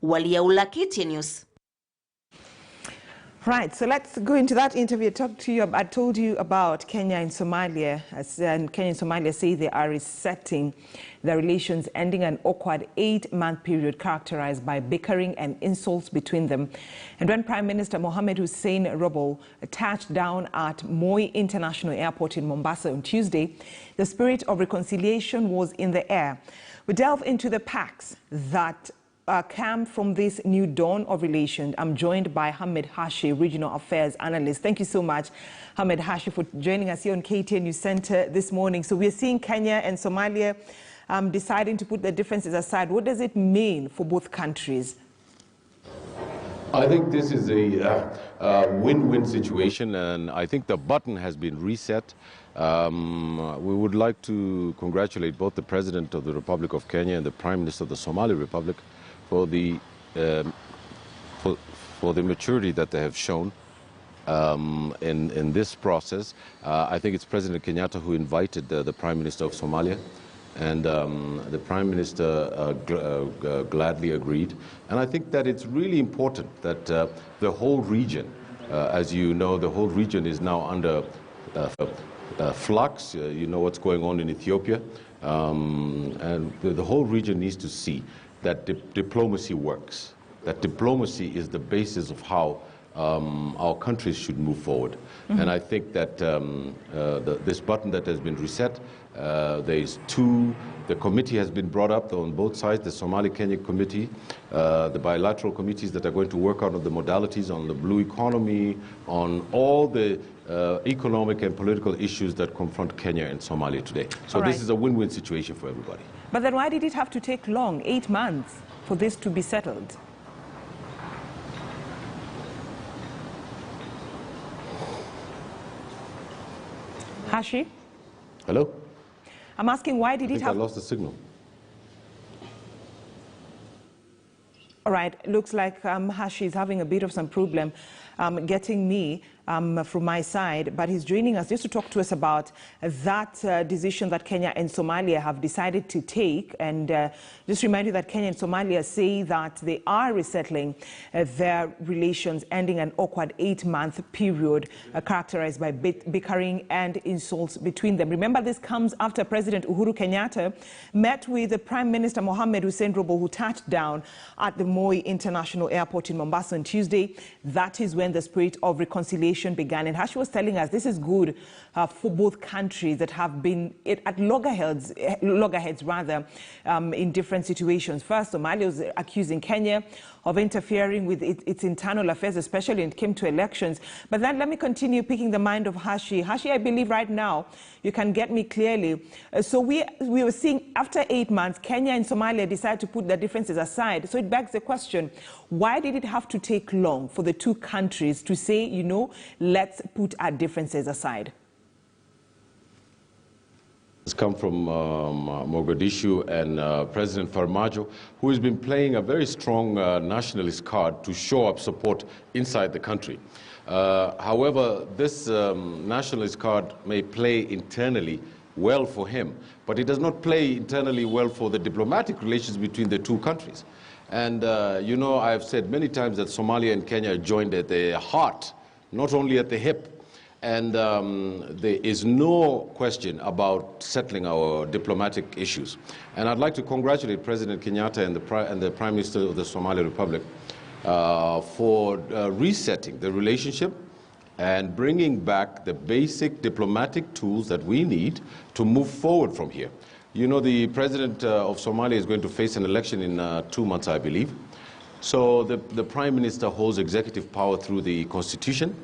Waliaula KTN News. Right, so let's go into that interview. I told you about Kenya and Somalia, and Kenya and Somalia say they are resetting their relations, ending an awkward 8-month period characterized by bickering and insults between them. And when Prime Minister Mohamed Hussein Robo touched down at Moi International Airport in Mombasa on Tuesday, the spirit of reconciliation was in the air. We delve into the pacts that come from this new dawn of relations. I'm joined by Hamid Hashi, Regional Affairs Analyst. Thank you so much, Hamid Hashi, for joining us here on KTN News Center this morning. So we're seeing Kenya and Somalia deciding to put their differences aside. What does it mean for both countries? I think this is a win-win situation, and I think the button has been reset. We would like to congratulate both the President of the Republic of Kenya and the Prime Minister of the Somali Republic for the maturity that they have shown in this process. I think it's President Kenyatta who invited the Prime Minister of Somalia, and the Prime Minister gladly agreed. And I think that it's really important that the whole region, as you know, the whole region is now under flux. You know what's going on in Ethiopia, and the whole region needs to see that diplomacy works, that diplomacy is the basis of how our countries should move forward. Mm-hmm. And I think that this button that has been reset, the committee has been brought up on both sides, the Somali-Kenya committee, the bilateral committees that are going to work out on the modalities, on the blue economy, on all the economic and political issues that confront Kenya and Somalia today. So this is a win-win situation for everybody. But then why did it have to take long, 8 months, for this to be settled? Hashi? Hello? I'm asking why did it have... I lost the signal. All right, looks like Hashi is having a bit of some problem getting me from my side, but he's joining us just to talk to us about that decision that Kenya and Somalia have decided to take. And just remind you that Kenya and Somalia say that they are resettling their relations, ending an awkward 8-month period characterized by bickering and insults between them. Remember, this comes after President Uhuru Kenyatta met with the Prime Minister Mohamed Hussein Robo, who touched down at the Moi International Airport in Mombasa on Tuesday. That is when the spirit of reconciliation began. And Hashi was telling us this is good for both countries that have been at loggerheads in different situations. First, Somalia was accusing Kenya of interfering with its internal affairs, especially when it came to elections. But then let me continue picking the mind of Hashi. Hashi, I believe right now you can get me clearly. So we were seeing after 8 months, Kenya and Somalia decided to put their differences aside. So it begs the question, why did it have to take long for the two countries to say, you know, let's put our differences aside? It's come from Mogadishu and President Farmajo, who has been playing a very strong nationalist card to show up support inside the country. However, this nationalist card may play internally well for him, but it does not play internally well for the diplomatic relations between the two countries. And, you know, I've said many times that Somalia and Kenya are joined at the heart, not only at the hip. And there is no question about settling our diplomatic issues. And I'd like to congratulate President Kenyatta and the Prime Minister of the Somali Republic for resetting the relationship and bringing back the basic diplomatic tools that we need to move forward from here. You know, the President of Somalia is going to face an election in 2 months, I believe. So the Prime Minister holds executive power through the Constitution.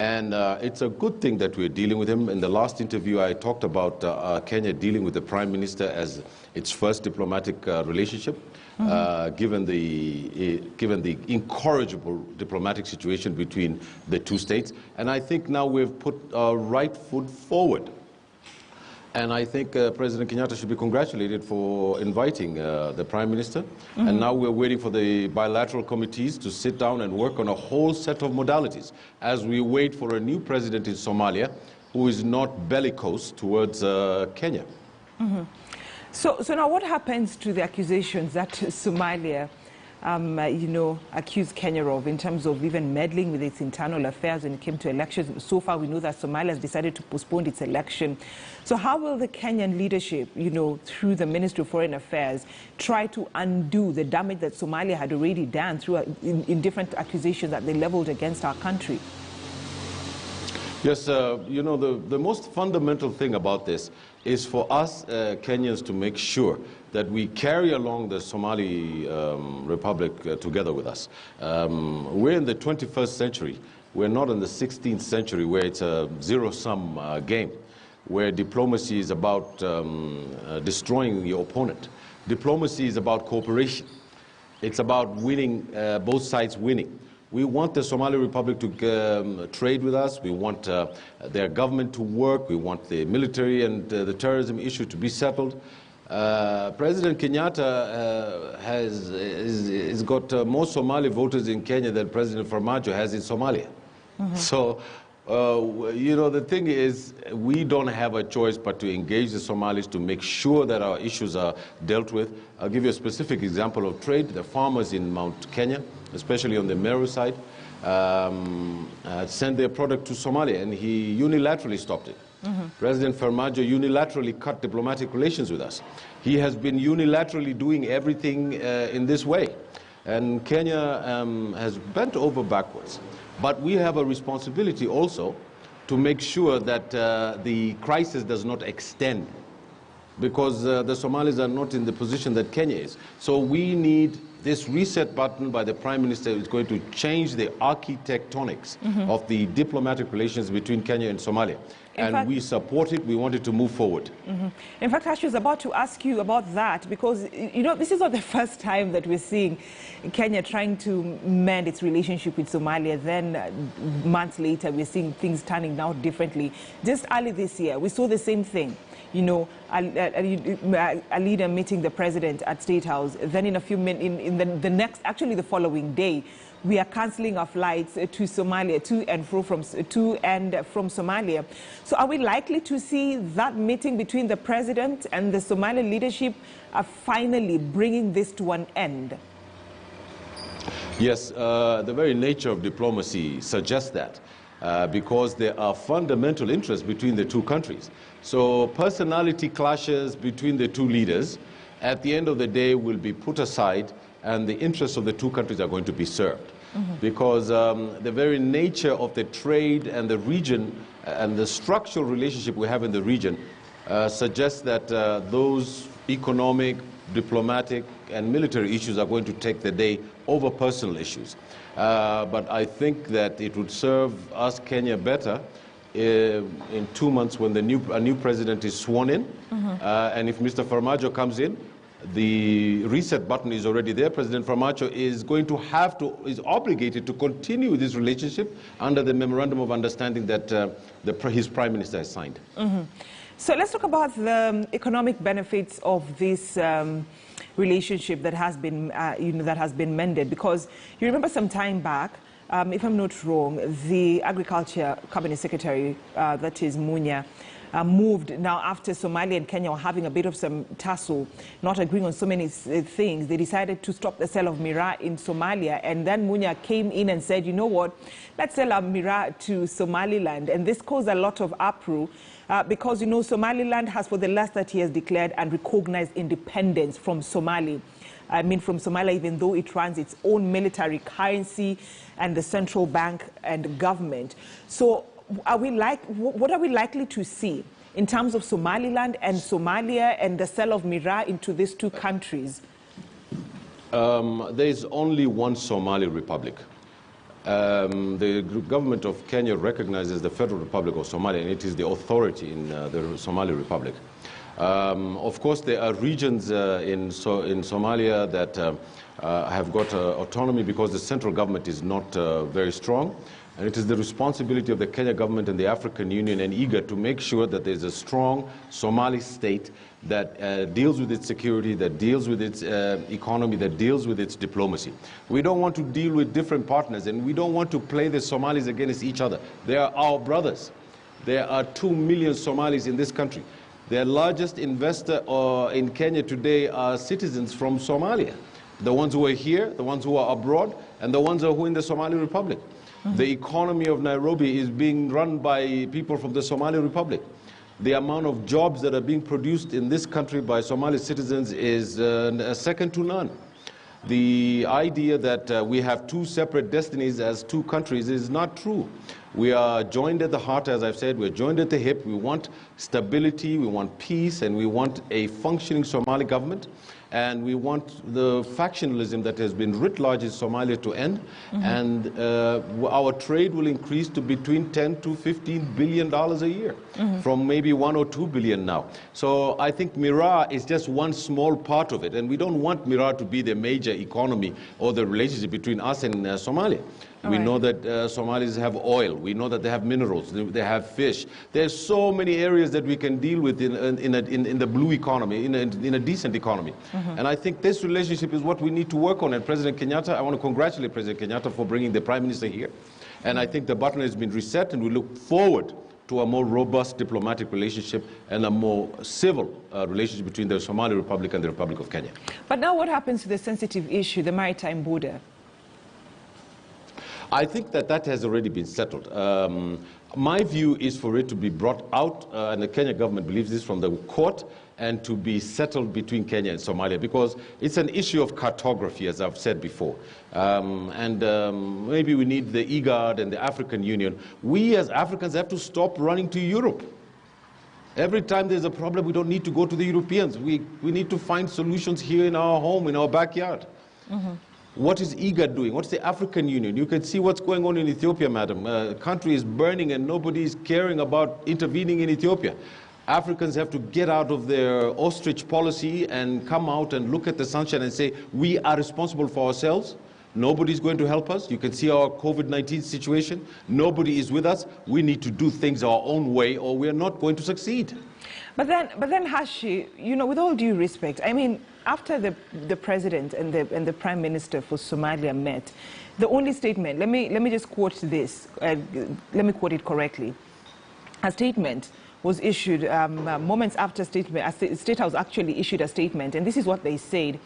And it's a good thing that we're dealing with him. In the last interview, I talked about Kenya dealing with the Prime Minister as its first diplomatic relationship, given the incorrigible diplomatic situation between the two states. And I think now we've put our right foot forward. And I think President Kenyatta should be congratulated for inviting the Prime Minister. And now we're waiting for the bilateral committees to sit down and work on a whole set of modalities as we wait for a new president in Somalia who is not bellicose towards Kenya. So now what happens to the accusations that Somalia accused Kenya of in terms of even meddling with its internal affairs when it came to elections. So far, we know that Somalia has decided to postpone its election. So how will the Kenyan leadership, through the Ministry of Foreign Affairs, try to undo the damage that Somalia had already done through in different accusations that they leveled against our country? Yes, the most fundamental thing about this is for us Kenyans to make sure that we carry along the Somali Republic together with us. We're in the 21st century. We're not in the 16th century where it's a zero-sum game, where diplomacy is about destroying your opponent. Diplomacy is about cooperation. It's about winning, both sides winning. We want the Somali Republic to trade with us. We want their government to work. We want the military and the terrorism issue to be settled. President Kenyatta has got more Somali voters in Kenya than President Farmajo has in Somalia. Mm-hmm. So, the thing is, we don't have a choice but to engage the Somalis to make sure that our issues are dealt with. I'll give you a specific example of trade. The farmers in Mount Kenya, especially on the Meru side, sent their product to Somalia, and he unilaterally stopped it. Mm-hmm. President Farmajo unilaterally cut diplomatic relations with us. He has been unilaterally doing everything in this way. And Kenya has bent over backwards. But we have a responsibility also to make sure that the crisis does not extend, because the Somalis are not in the position that Kenya is. So we need this reset button by the Prime Minister is going to change the architectonics mm-hmm. of the diplomatic relations between Kenya and Somalia. And we support it. We want it to move forward. Mm-hmm. In fact, I was about to ask you about that, because, this is not the first time that we're seeing Kenya trying to mend its relationship with Somalia. Then months later, we're seeing things turning out differently. Just early this year, we saw the same thing. A leader meeting the president at State House. Then in a few minutes, the following day, we are cancelling our flights to Somalia, to and from Somalia. So are we likely to see that meeting between the president and the Somali leadership finally bringing this to an end? Yes, the very nature of diplomacy suggests that. Because there are fundamental interests between the two countries. So personality clashes between the two leaders, at the end of the day, will be put aside, and the interests of the two countries are going to be served. Mm-hmm. Because the very nature of the trade and the region and the structural relationship we have in the region suggests that those economic, diplomatic, and military issues are going to take the day over personal issues. But I think that it would serve us, Kenya, better in 2 months when a new president is sworn in. Mm-hmm. And if Mr. Farmajo comes in, the reset button is already there. President Farmajo is is obligated to continue this relationship under the memorandum of understanding that his prime minister has signed. Mm-hmm. So let's talk about the economic benefits of this relationship that has been, mended. Because you remember some time back, if I'm not wrong, the Agriculture Cabinet Secretary, that is Munya, moved now after Somalia and Kenya were having a bit of some tussle, not agreeing on so many things. They decided to stop the sale of miraa in Somalia, and then Munya came in and said, you know what, let's sell our miraa to Somaliland. And this caused a lot of uproar because, Somaliland has for the last 30 years declared and recognized independence from Somalia, even though it runs its own military currency and the central bank and government. So what are we likely to see in terms of Somaliland and Somalia and the sale of miraa into these two countries? There is only one Somali Republic. The government of Kenya recognizes the Federal Republic of Somalia, and it is the authority in the Somali Republic. Of course, there are regions in Somalia that have got autonomy because the central government is not very strong. And it is the responsibility of the Kenya government and the African Union and IGAD to make sure that there's a strong Somali state that deals with its security, that deals with its economy, that deals with its diplomacy. We don't want to deal with different partners, and we don't want to play the Somalis against each other. They are our brothers. There are 2 million Somalis in this country. Their largest investor in Kenya today are citizens from Somalia. The ones who are here, the ones who are abroad, and the ones who are in the Somali Republic. The economy of Nairobi is being run by people from the Somali Republic. The amount of jobs that are being produced in this country by Somali citizens is second to none. The idea that we have two separate destinies as two countries is not true. We are joined at the heart, as I've said, we're joined at the hip. We want stability, we want peace, and we want a functioning Somali government. And we want the factionalism that has been writ large in Somalia to end. And our trade will increase to between 10 to 15 billion dollars a year, from maybe 1 or 2 billion now. So I think Miraa is just one small part of it. And we don't want Miraa to be the major economy or the relationship between us and Somalia. We know that Somalis have oil. We know that they have minerals. They have fish. There's so many areas that we can deal with in the blue economy, in a decent economy. And I think this relationship is what we need to work on. And President Kenyatta, I want to congratulate President Kenyatta for bringing the Prime Minister here. And I think the button has been reset, and we look forward to a more robust diplomatic relationship and a more civil relationship between the Somali Republic and the Republic of Kenya. But now what happens to the sensitive issue, the maritime border? I think that that has already been settled. My view is for it to be brought out, and the Kenya government believes this, from the court, and to be settled between Kenya and Somalia, because it's an issue of cartography, as I've said before. Maybe we need the IGAD and the African Union. We as Africans have to stop running to Europe. Every time there's a problem, we don't need to go to the Europeans. We need to find solutions here in our home, in our backyard. What is IGAD doing? What's the African Union? You can see what's going on in Ethiopia, madam. The country is burning and nobody is caring about intervening in Ethiopia. Africans have to get out of their ostrich policy and come out and look at the sunshine and say, we are responsible for ourselves. Nobody's going to help us. You can see our COVID-19 situation. Nobody is with us. We need to do things our own way or we're not going to succeed. But then Hashi, you know, with all due respect, I mean, after the president and the prime minister for Somalia met, the only statement, let me just quote this, let me quote it correctly. A statement was issued moments after State House actually issued a statement, and this is what they said,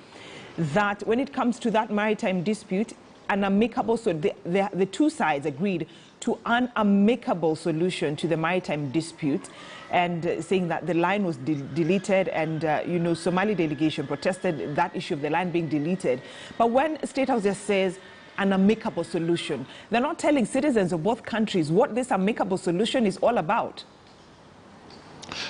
that when it comes to that maritime dispute, an amicable, so the two sides agreed to an amicable solution to the maritime dispute, and saying that the line was deleted, and you know, Somali delegation protested that issue of the line being deleted. But when State House just says an amicable solution, they're not telling citizens of both countries what this amicable solution is all about.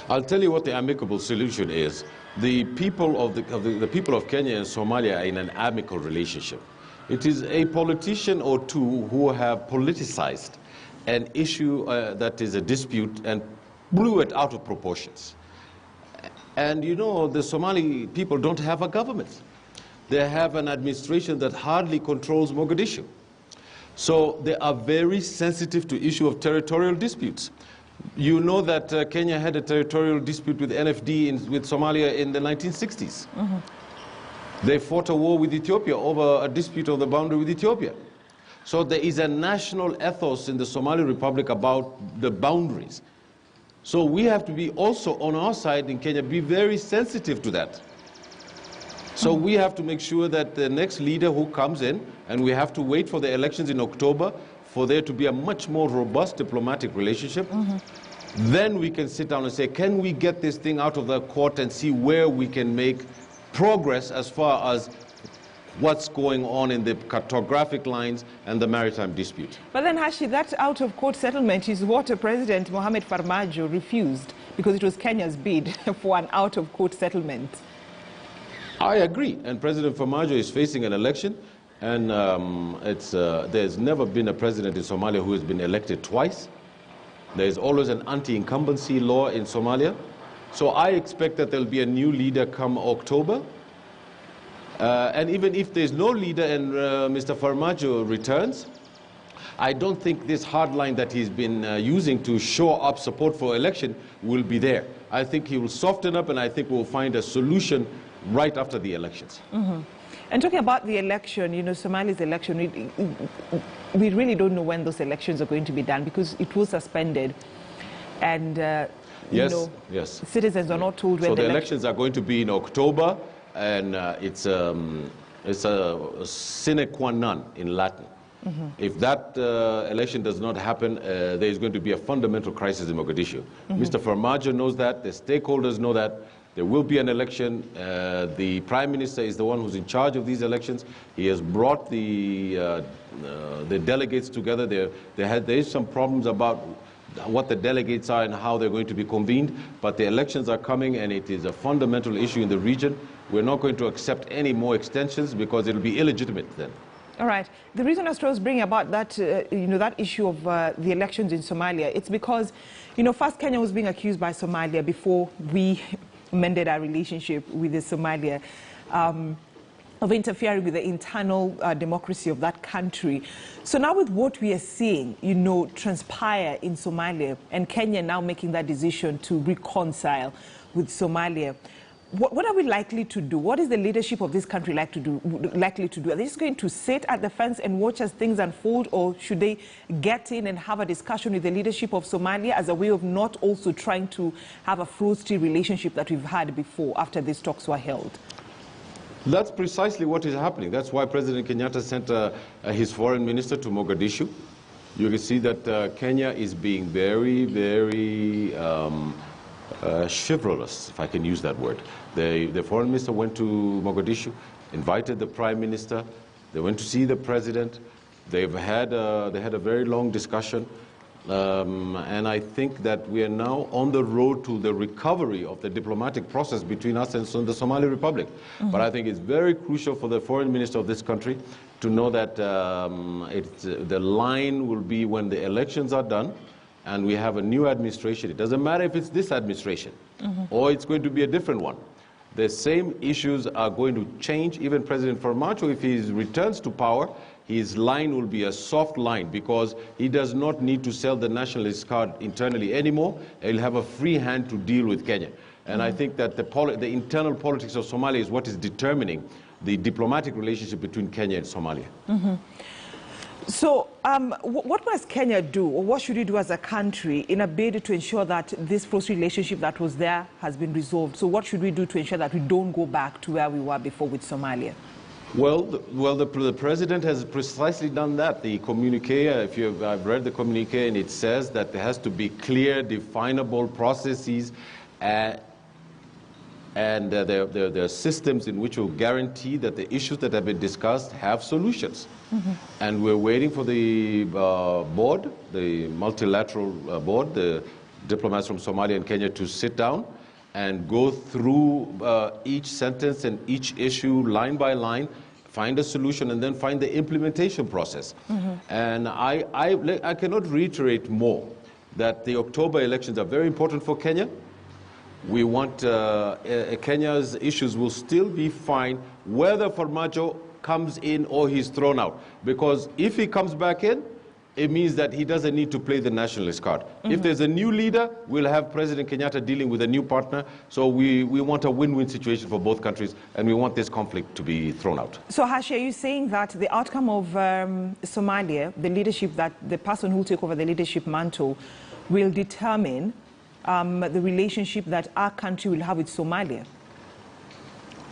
I'll tell you what the amicable solution is. The people of the people of Kenya and Somalia are in an amicable relationship. It is a politician or two who have politicized an issue that is a dispute and blew it out of proportions. And you know, the Somali people don't have a government. They have an administration that hardly controls Mogadishu. So they are very sensitive to issue of territorial disputes. You know that Kenya had a territorial dispute with NFD with Somalia in the 1960s. They fought a war with Ethiopia over a dispute of the boundary with Ethiopia. So there is a national ethos in the Somali Republic about the boundaries. So we have to be also on our side in Kenya, be very sensitive to that. So we have to make sure that the next leader who comes in, and we have to wait for the elections in October, for there to be a much more robust diplomatic relationship. Then we can sit down and say, can we get this thing out of the court and see where we can make progress as far as what's going on in the cartographic lines and the maritime dispute. But then, Hashi, that out-of-court settlement is what President Mohamed Farmajo refused, because it was Kenya's bid for an out-of-court settlement. I agree, and President Farmajo is facing an election, and there's never been a president in Somalia who has been elected twice. There's always an anti-incumbency law in Somalia. So I expect that there'll be a new leader come October. And even if there's no leader and Mr. Farmajo returns, I don't think this hard line that he's been using to shore up support for election will be there. I think he will soften up, and I think we'll find a solution right after the elections. And talking about the election, you know, Somalia's election, we really don't know when those elections are going to be done, because it was suspended. And, you know, citizens are not told when the elections are going to be in October, and It's a sine qua non in Latin. If that election does not happen, there is going to be a fundamental crisis in Mogadishu. Mr. Farmajo knows that, the stakeholders know that. There will be an election. The Prime Minister is the one who's in charge of these elections. He has brought the delegates together. There is some problems about what the delegates are and how they're going to be convened, but the elections are coming and it is a fundamental issue in the region. We're not going to accept any more extensions because it'll be illegitimate then. All right. The reason I was bringing about that, that issue of the elections in Somalia, it's because, first Kenya was being accused by Somalia before we mended our relationship with the Somalia, of interfering with the internal democracy of that country. So now with what we are seeing, transpire in Somalia, and Kenya now making that decision to reconcile with Somalia, what are we likely to do? What is the leadership of this country likely to do? Are they just going to sit at the fence and watch as things unfold, or should they get in and have a discussion with the leadership of Somalia as a way of not also trying to have a frosty relationship that we've had before after these talks were held? That's precisely what is happening. That's why President Kenyatta sent his foreign minister to Mogadishu. You can see that Kenya is being very, very chivalrous, if I can use that word. The foreign minister went to Mogadishu, invited the prime minister. They went to see the president. They had a very long discussion. And I think that we are now on the road to the recovery of the diplomatic process between us and the Somali Republic. But I think it's very crucial for the foreign minister of this country to know that the line will be when the elections are done and we have a new administration. It doesn't matter if it's this administration or it's going to be a different one. The same issues are going to change. Even President Farmajo, if he returns to power, his line will be a soft line because he does not need to sell the nationalist card internally anymore. He'll have a free hand to deal with Kenya. And I think that the internal politics of Somalia is what is determining the diplomatic relationship between Kenya and Somalia. So what must Kenya do, or what should we do as a country in a bid to ensure that this close relationship that was there has been resolved? So what should we do to ensure that we don't go back to where we were before with Somalia? Well, the president has precisely done that. The communique, I've read the communique, and it says that there has to be clear, definable processes and there are systems in which will guarantee that the issues that have been discussed have solutions. And we're waiting for the board, the multilateral board, the diplomats from Somalia and Kenya to sit down and go through each sentence and each issue line by line, find a solution, and then find the implementation process. And I cannot reiterate more that the October elections are very important for Kenya. We want Kenya's issues will still be fine whether Farmajo comes in or he's thrown out. Because if he comes back in, it means that he doesn't need to play the nationalist card. If there's a new leader, we'll have President Kenyatta dealing with a new partner. So we want a win-win situation for both countries, and we want this conflict to be thrown out. So Hashi, are you saying that the outcome of Somalia, the leadership, that the person who will take over the leadership mantle will determine the relationship that our country will have with Somalia?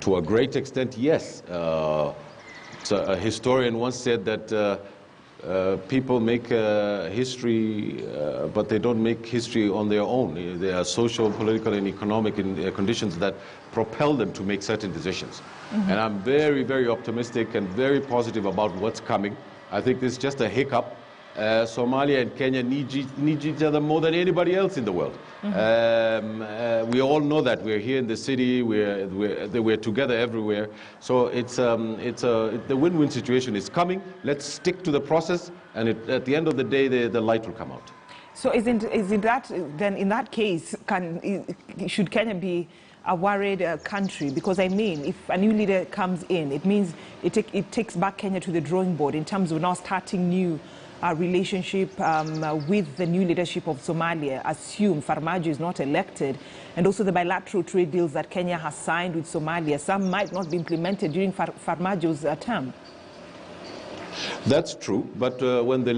To a great extent, yes. So a historian once said that people make history, but they don't make history on their own. There are social, political, and economic conditions that propel them to make certain decisions. And I'm very, very optimistic and very positive about what's coming. I think this is just a hiccup. Somalia and Kenya need each other more than anybody else in the world. We all know that. We're here in the city. We're together everywhere. So the win-win situation is coming. Let's stick to the process, and at the end of the day, the light will come out. So isn't that then in that case should Kenya be a worried country? Because I mean, if a new leader comes in, it means it takes back Kenya to the drawing board in terms of now starting new relationship with the new leadership of Somalia. Assume Farmajo is not elected, and also the bilateral trade deals that Kenya has signed with Somalia, some might not be implemented during Farmajo's term. That's true, but when a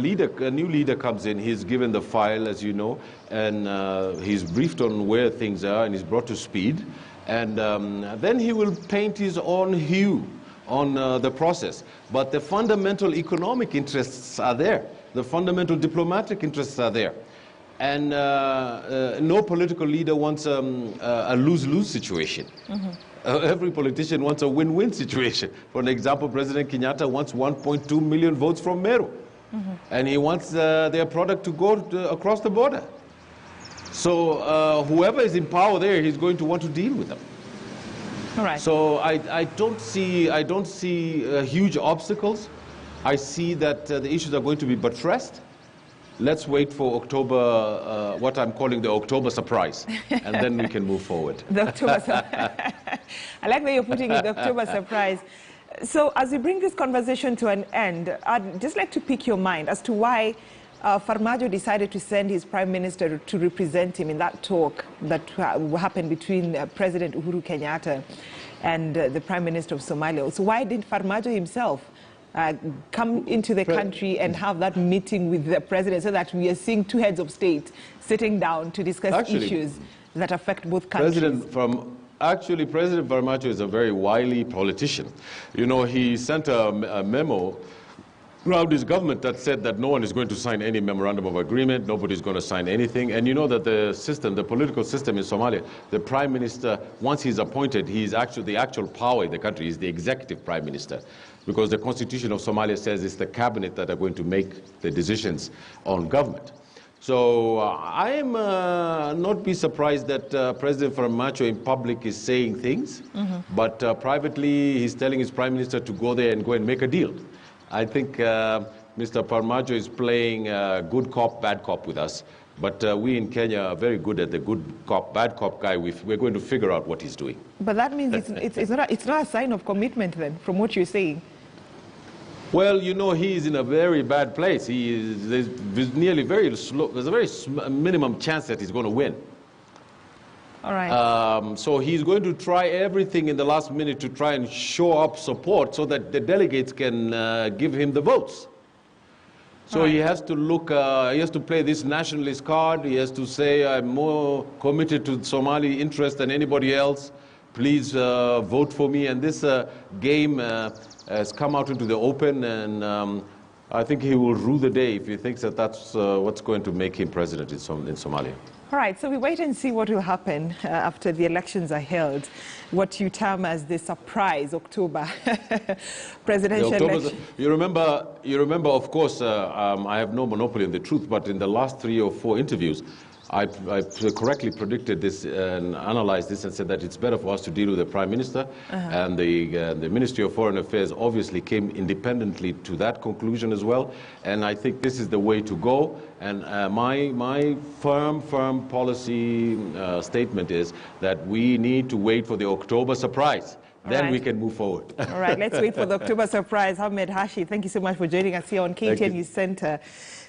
new leader comes in, he's given the file, as you know, and he's briefed on where things are, and he's brought to speed, and then he will paint his own hue on the process. But the fundamental economic interests are there. The fundamental diplomatic interests are there. And no political leader wants a lose-lose situation. Every politician wants a win-win situation. For an example, President Kenyatta wants 1.2 million votes from Meru. And he wants their product to go across the border. So whoever is in power there, he's going to want to deal with them. All right. So I don't see huge obstacles. I see that the issues are going to be buttressed. Let's wait for October, what I'm calling the October surprise, and then we can move forward. The October surprise. I like that you're putting it, the October surprise. So as we bring this conversation to an end, I'd just like to pick your mind as to why Farmajo decided to send his prime minister to represent him in that talk that happened between President Uhuru Kenyatta and the Prime Minister of Somalia. So why didn't Farmajo himself come into the country and have that meeting with the president, so that we are seeing two heads of state sitting down to discuss issues that affect both countries? Actually, President Farmajo is a very wily politician. You know, he sent a memo around his government that said that no one is going to sign any memorandum of agreement, nobody's going to sign anything. And you know that the political system in Somalia, the prime minister, once he's appointed, he's actually the actual power in the country. He's the executive prime minister, because the constitution of Somalia says it's the cabinet that are going to make the decisions on government. So I am not be surprised that President Farmajo in public is saying things, but privately he's telling his prime minister to go there and go and make a deal. I think Mr. Farmajo is playing good cop, bad cop with us. But we in Kenya are very good at the good cop, bad cop guy. We're going to figure out what he's doing. But that means it's not a sign of commitment then, from what you're saying. Well, you know, he is in a very bad place. There's nearly very slow. There's a very minimum chance that he's going to win. All right. So he's going to try everything in the last minute to try and show up support so that the delegates can give him the votes. So he has to look, he has to play this nationalist card. He has to say, I'm more committed to Somali interest than anybody else. Please vote for me. And this game has come out into the open, and I think he will rue the day if he thinks that that's what's going to make him president in Somalia. All right, so we wait and see what will happen after the elections are held. What you term as the surprise October presidential election. You remember, of course, I have no monopoly on the truth, but in the last 3 or 4 interviews, I correctly predicted this and analyzed this and said that it's better for us to deal with the Prime Minister. And the Ministry of Foreign Affairs obviously came independently to that conclusion as well. And I think this is the way to go. And my firm policy statement is that we need to wait for the October surprise. Then we can move forward. All right, let's wait for the October surprise. Ahmed Hashi, thank you so much for joining us here on KTN News Center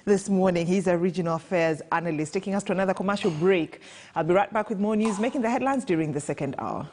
this morning. He's a regional affairs analyst, taking us to another commercial break. I'll be right back with more news making the headlines during the second hour.